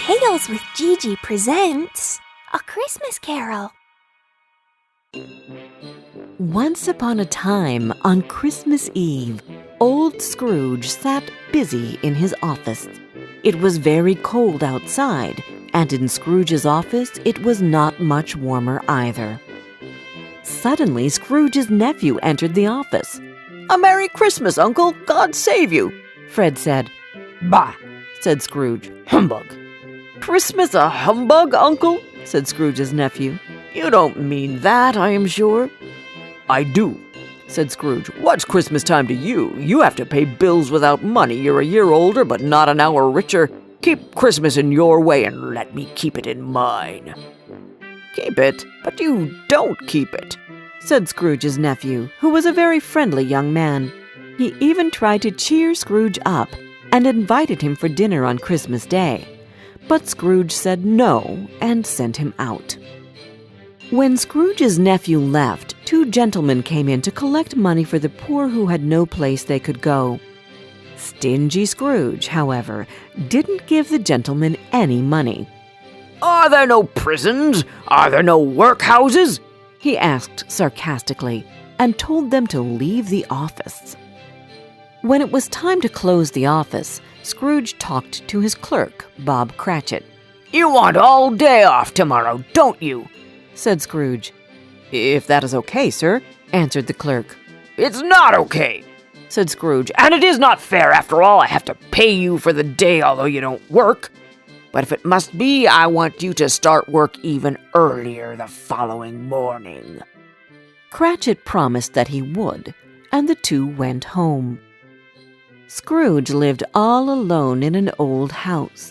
Tales with Gigi presents A Christmas Carol. Once upon a time, on Christmas Eve, old Scrooge sat busy in his office. It was very cold outside, and in Scrooge's office it was not much warmer either. Suddenly, Scrooge's nephew entered the office. "A Merry Christmas, Uncle! God save you!" Fred said. "Bah!" said Scrooge. "Humbug!" "Christmas a humbug, Uncle?" said Scrooge's nephew. "You don't mean that, I am sure." "I do," said Scrooge. "What's Christmas time to you? You have to pay bills without money. You're a year older, but not an hour richer. Keep Christmas in your way and let me keep it in mine." "Keep it? But you don't keep it," said Scrooge's nephew, who was a very friendly young man. He even tried to cheer Scrooge up and invited him for dinner on Christmas Day. But Scrooge said no and sent him out. When Scrooge's nephew left, two gentlemen came in to collect money for the poor who had no place they could go. Stingy Scrooge, however, didn't give the gentlemen any money. "Are there no prisons? Are there no workhouses?" he asked sarcastically, and told them to leave the office. When it was time to close the office, Scrooge talked to his clerk, Bob Cratchit. "You want all day off tomorrow, don't you?" said Scrooge. "If that is okay, sir," answered the clerk. "It's not okay," said Scrooge, "and it is not fair. After all, I have to pay you for the day, although you don't work. But if it must be, I want you to start work even earlier the following morning." Cratchit promised that he would, and the two went home. Scrooge lived all alone in an old house.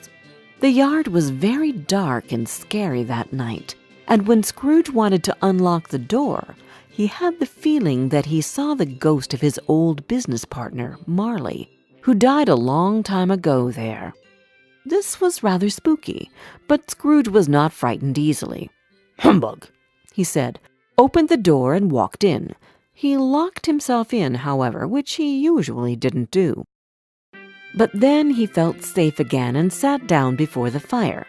The yard was very dark and scary that night, and when Scrooge wanted to unlock the door, he had the feeling that he saw the ghost of his old business partner, Marley, who died a long time ago there. This was rather spooky, but Scrooge was not frightened easily. "Humbug," he said, opened the door and walked in. He locked himself in, however, which he usually didn't do. But then he felt safe again and sat down before the fire.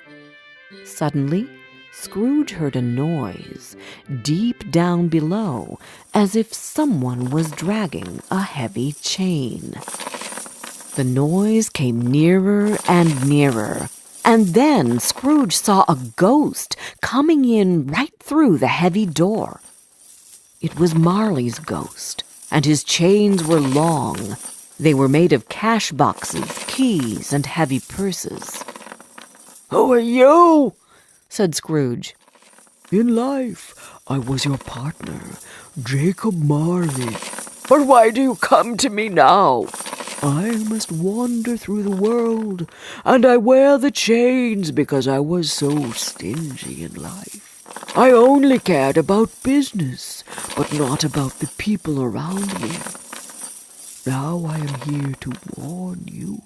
Suddenly, Scrooge heard a noise deep down below, as if someone was dragging a heavy chain. The noise came nearer and nearer, and then Scrooge saw a ghost coming in right through the heavy door. It was Marley's ghost, and his chains were long. They were made of cash boxes, keys, and heavy purses. "Who are you?" said Scrooge. "In life, I was your partner, Jacob Marley. But why do you come to me now?" "I must wander through the world, and I wear the chains because I was so stingy in life. I only cared about business, but not about the people around me. Now I am here to warn you.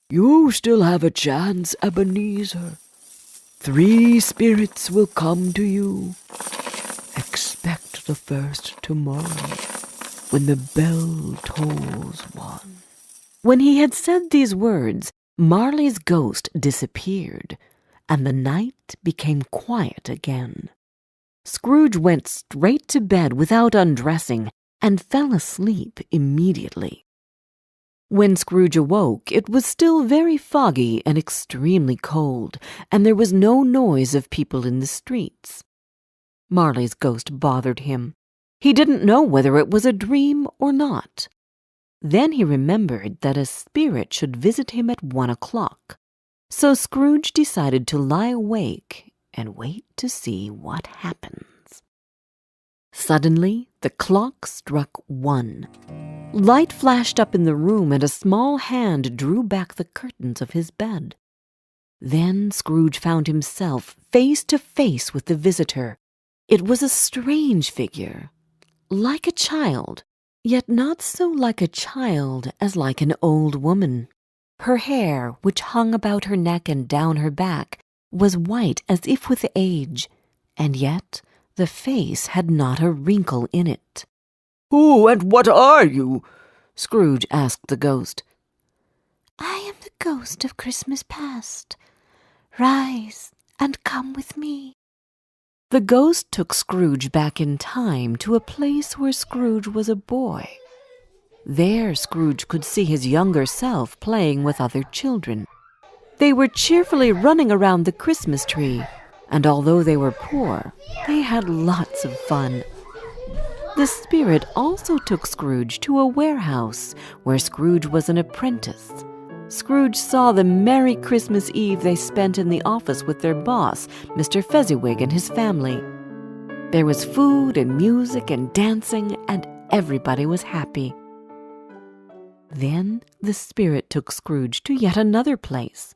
You still have a chance, Ebenezer. 3 spirits will come to you. Expect the first tomorrow, when the bell tolls 1. When he had said these words, Marley's ghost disappeared, and the night became quiet again. Scrooge went straight to bed without undressing, and fell asleep immediately. When Scrooge awoke, it was still very foggy and extremely cold, and there was no noise of people in the streets. Marley's ghost bothered him. He didn't know whether it was a dream or not. Then he remembered that a spirit should visit him at 1 o'clock, so Scrooge decided to lie awake and wait to see what happens. Suddenly, the clock struck 1. Light flashed up in the room, and a small hand drew back the curtains of his bed. Then Scrooge found himself face to face with the visitor. It was a strange figure, like a child, yet not so like a child as like an old woman. Her hair, which hung about her neck and down her back, was white as if with age, and yet the face had not a wrinkle in it. "Who and what are you?" Scrooge asked the ghost. "I am the ghost of Christmas past. Rise and come with me. The ghost took Scrooge back in time to a place where Scrooge was a boy. There Scrooge could see his younger self playing with other children. They were cheerfully running around the Christmas tree, and although they were poor, they had lots of fun. The spirit also took Scrooge to a warehouse where Scrooge was an apprentice. Scrooge saw the merry Christmas Eve they spent in the office with their boss, Mr. Fezziwig, and his family. There was food and music and dancing, and everybody was happy. Then the spirit took Scrooge to yet another place.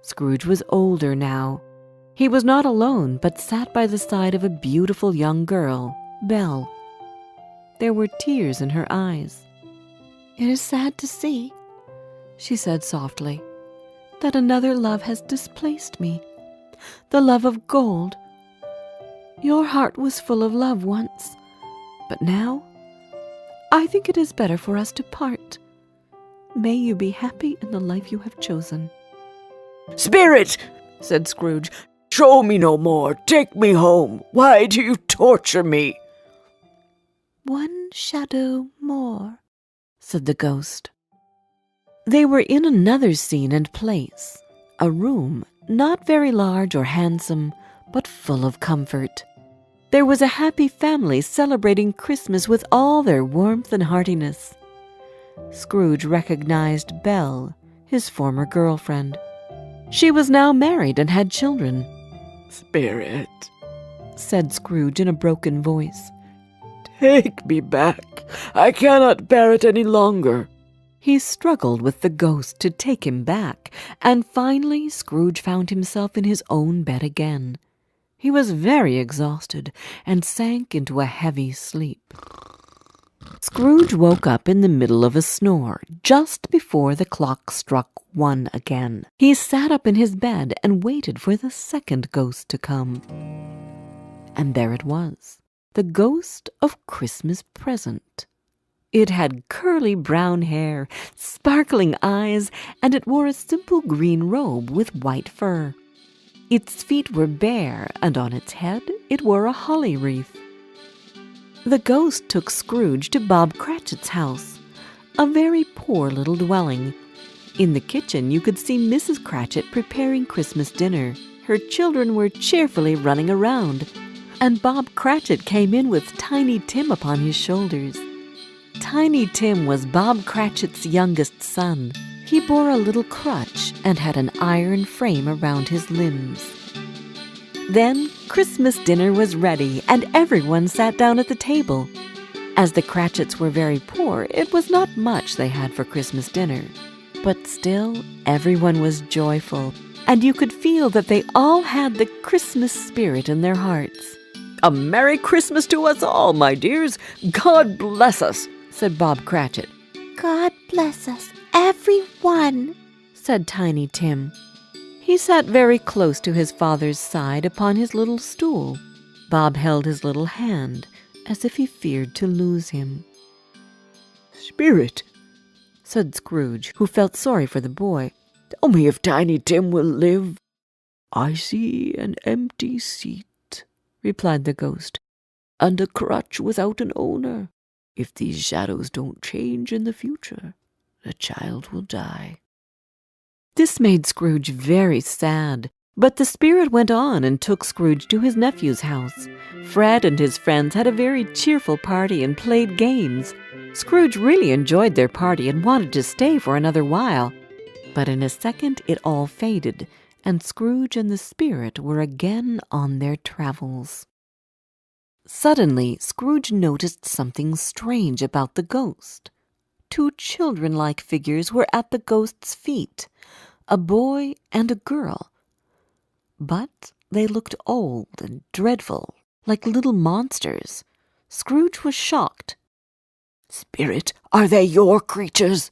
Scrooge was older now. He was not alone, but sat by the side of a beautiful young girl, Belle. There were tears in her eyes. It is sad to see, she said softly, that another love has displaced me, the love of gold. Your heart was full of love once, but now I think it is better for us to part. May you be happy in the life you have chosen. "Spirit," said Scrooge, "show me no more. Take me home. Why do you torture me?" one shadow more, said the ghost. They were in another scene and place, a room not very large or handsome, but full of comfort. There was a happy family celebrating Christmas with all their warmth and heartiness. Scrooge recognized Belle, his former girlfriend. She was now married and had children. "Spirit," said Scrooge in a broken voice, "take me back. I cannot bear it any longer." He struggled with the ghost to take him back, and finally Scrooge found himself in his own bed again. He was very exhausted and sank into a heavy sleep. Scrooge woke up in the middle of a snore, just before the clock struck 1 again. He sat up in his bed and waited for the second ghost to come. And there it was, the ghost of Christmas Present. It had curly brown hair, sparkling eyes, and it wore a simple green robe with white fur. Its feet were bare, and on its head it wore a holly wreath. The ghost took Scrooge to Bob Cratchit's house, a very poor little dwelling. In the kitchen you could see Mrs. Cratchit preparing Christmas dinner. Her children were cheerfully running around, and Bob Cratchit came in with Tiny Tim upon his shoulders. Tiny Tim was Bob Cratchit's youngest son. He bore a little crutch and had an iron frame around his limbs. Then Christmas dinner was ready, and everyone sat down at the table. As the Cratchits were very poor, it was not much they had for Christmas dinner. But still, everyone was joyful, and you could feel that they all had the Christmas spirit in their hearts. "A Merry Christmas to us all, my dears. God bless us," said Bob Cratchit. God bless us, every one, said Tiny Tim. He sat very close to his father's side upon his little stool. Bob held his little hand, as if he feared to lose him. "Spirit," said Scrooge, who felt sorry for the boy, "tell me if Tiny Tim will live." "I see an empty seat," replied the ghost, "and a crutch without an owner. If these shadows don't change in the future, the child will die." This made Scrooge very sad, but the spirit went on and took Scrooge to his nephew's house. Fred and his friends had a very cheerful party and played games. Scrooge really enjoyed their party and wanted to stay for another while. But in a second it all faded, and Scrooge and the spirit were again on their travels. Suddenly, Scrooge noticed something strange about the ghost. 2 children-like figures were at the ghost's feet, a boy and a girl. But they looked old and dreadful, like little monsters. Scrooge was shocked. "Spirit, are they your creatures?"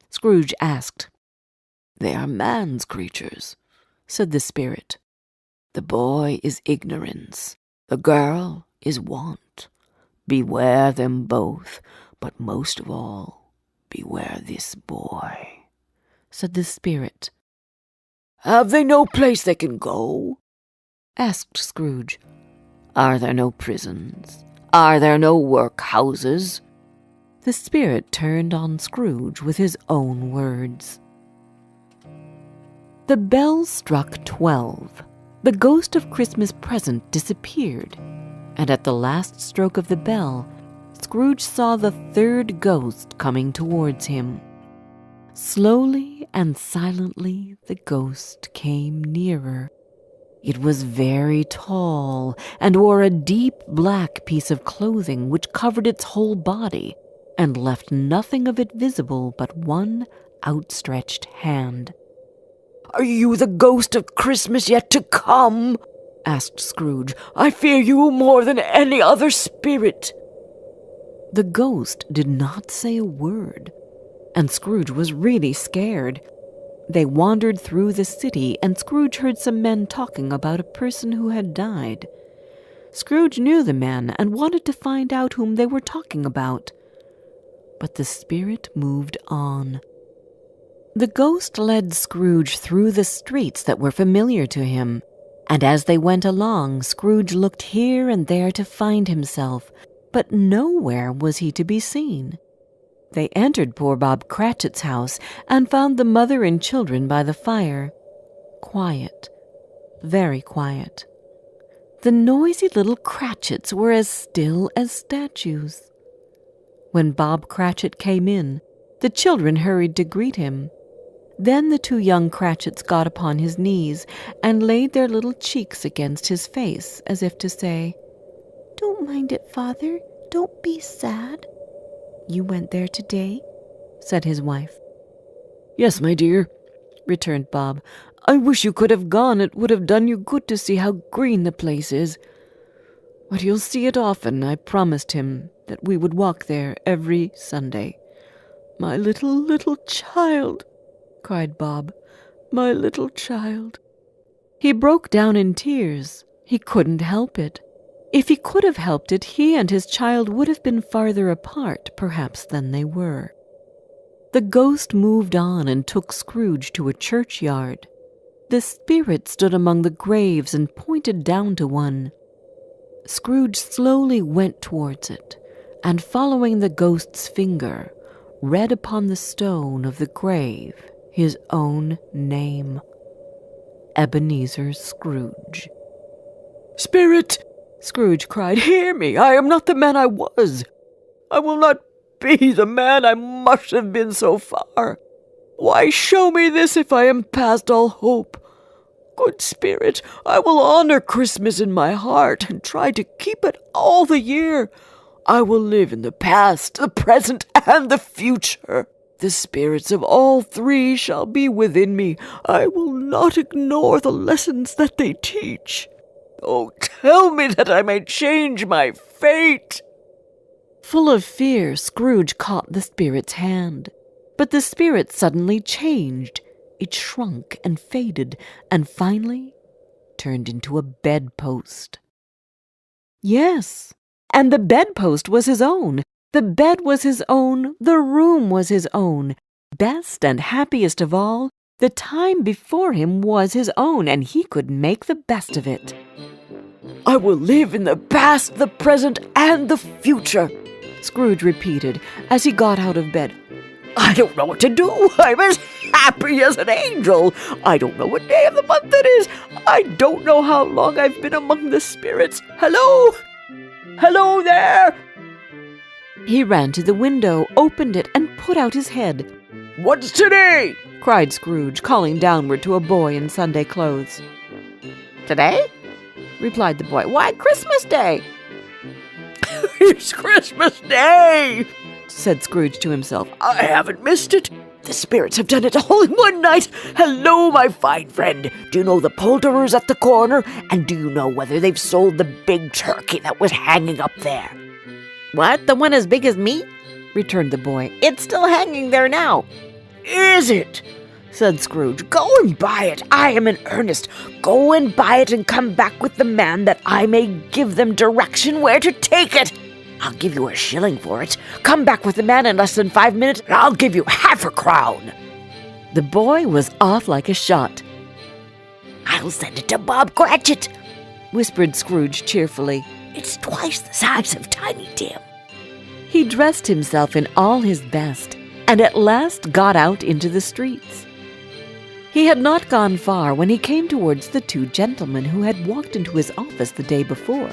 Scrooge asked. "They are man's creatures," said the spirit. "The boy is ignorance. The girl is want. Beware them both, but most of all, beware this boy," said the spirit. Have they no place they can go?" asked Scrooge. "Are there no prisons? Are there no workhouses?" The spirit turned on Scrooge with his own words. The bell struck 12. The ghost of Christmas Present disappeared, and at the last stroke of the bell, Scrooge saw the third ghost coming towards him. Slowly and silently the ghost came nearer. It was very tall and wore a deep black piece of clothing which covered its whole body and left nothing of it visible but one outstretched hand. "Are you the ghost of Christmas yet to come?" asked Scrooge. "I fear you more than any other spirit." The ghost did not say a word, and Scrooge was really scared. They wandered through the city, and Scrooge heard some men talking about a person who had died. Scrooge knew the men and wanted to find out whom they were talking about. But the spirit moved on. The ghost led Scrooge through the streets that were familiar to him, and as they went along, Scrooge looked here and there to find himself, but nowhere was he to be seen. They entered poor Bob Cratchit's house and found the mother and children by the fire. Quiet, very quiet. The noisy little Cratchits were as still as statues. When Bob Cratchit came in, the children hurried to greet him. Then the two young Cratchits got upon his knees and laid their little cheeks against his face, as if to say, "Don't mind it, Father. Don't be sad." "You went there today?" said his wife. "Yes, my dear," returned Bob. "I wish you could have gone. It would have done you good to see how green the place is. But you'll see it often. I promised him that we would walk there every Sunday." "My little child," cried Bob. "My little child." He broke down in tears. He couldn't help it. If he could have helped it, he and his child would have been farther apart, perhaps, than they were. The ghost moved on and took Scrooge to a churchyard. The spirit stood among the graves and pointed down to one. Scrooge slowly went towards it, and following the ghost's finger, read upon the stone of the grave his own name. Ebenezer Scrooge. "Spirit!" Scrooge cried, "hear me! I am not the man I was. I will not be the man I must have been so far. Why show me this if I am past all hope? Good Spirit, I will honor Christmas in my heart and try to keep it all the year. I will live in the past, the present, and the future. The spirits of all three shall be within me. I will not ignore the lessons that they teach. Oh, tell me that I may change my fate." Full of fear, Scrooge caught the spirit's hand. But the spirit suddenly changed. It shrunk and faded, and finally turned into a bedpost. Yes, and the bedpost was his own. The bed was his own. The room was his own. Best and happiest of all, the time before him was his own, and he could make the best of it. "I will live in the past, the present, and the future," Scrooge repeated as he got out of bed. "I don't know what to do. I'm as happy as an angel. I don't know what day of the month it is. I don't know how long I've been among the spirits. Hello? Hello there!" He ran to the window, opened it, and put out his head. "What's today?" cried Scrooge, calling downward to a boy in Sunday clothes. "Today?" replied the boy. "Why, Christmas Day." "It's Christmas Day," said Scrooge to himself. "I haven't missed it. The spirits have done it all in one night. Hello, my fine friend. Do you know the poulterers at the corner? And do you know whether they've sold the big turkey that was hanging up there?" "What, the one as big as me?" returned the boy. "It's still hanging there now." "Is it?" said Scrooge. "Go and buy it. I am in earnest. Go and buy it and come back with the man that I may give them direction where to take it. I'll give you a shilling for it. Come back with the man in less than 5 minutes, and I'll give you half a crown." The boy was off like a shot. I'll send it to Bob Cratchit, whispered Scrooge cheerfully. It's twice the size of Tiny Tim. He dressed himself in all his best and at last got out into the streets. He had not gone far when he came towards the two gentlemen who had walked into his office the day before.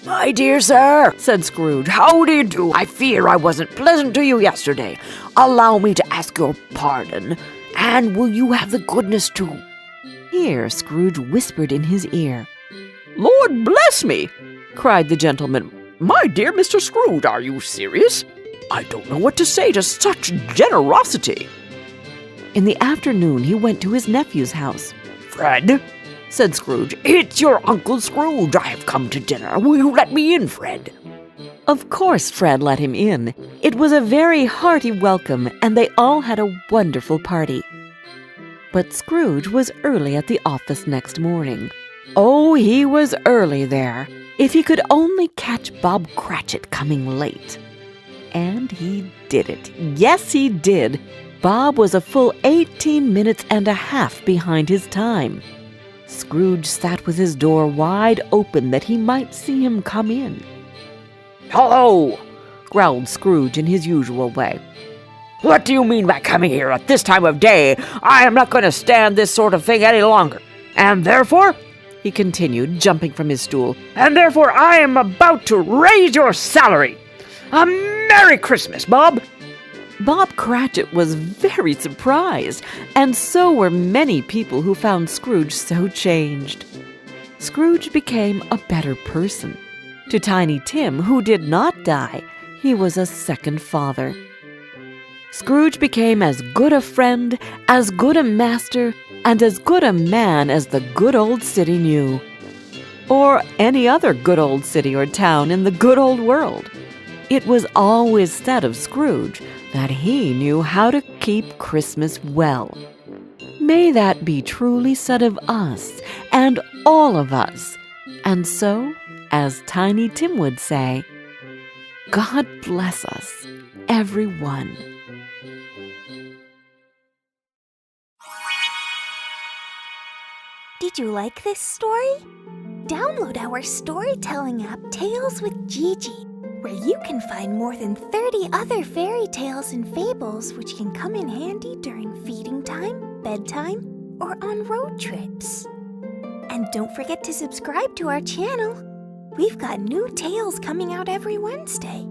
My dear sir, said Scrooge, how do you do? I fear I wasn't pleasant to you yesterday. Allow me to ask your pardon, and will you have the goodness to... Here Scrooge whispered in his ear. Lord bless me, cried the gentleman. My dear Mr. Scrooge, are you serious? I don't know what to say to such generosity. In the afternoon he went to his nephew's house. Fred, said Scrooge, it's your Uncle Scrooge. I have come to dinner. Will you let me in, Fred? Of course Fred let him in. It was a very hearty welcome, and they all had a wonderful party. But Scrooge was early at the office next morning. Oh, he was early there. If he could only catch Bob Cratchit coming late. And he did it. Yes, he did. Bob was a full 18 minutes and a half behind his time. Scrooge sat with his door wide open that he might see him come in. Hello, growled Scrooge in his usual way. What do you mean by coming here at this time of day? I am not going to stand this sort of thing any longer. And therefore, he continued, jumping from his stool, and therefore I am about to raise your salary. A Merry Christmas, Bob! Bob Cratchit was very surprised, and so were many people who found Scrooge so changed. Scrooge became a better person. To Tiny Tim, who did not die, he was a second father. Scrooge became as good a friend, as good a master, and as good a man as the good old city knew. Or any other good old city or town in the good old world. It was always said of Scrooge that he knew how to keep Christmas well. May that be truly said of us and all of us. And so, as Tiny Tim would say, God bless us, everyone. Did you like this story? Download our storytelling app, Tales with Gigi, where you can find more than 30 other fairy tales and fables which can come in handy during feeding time, bedtime, or on road trips. And don't forget to subscribe to our channel. We've got new tales coming out every Wednesday.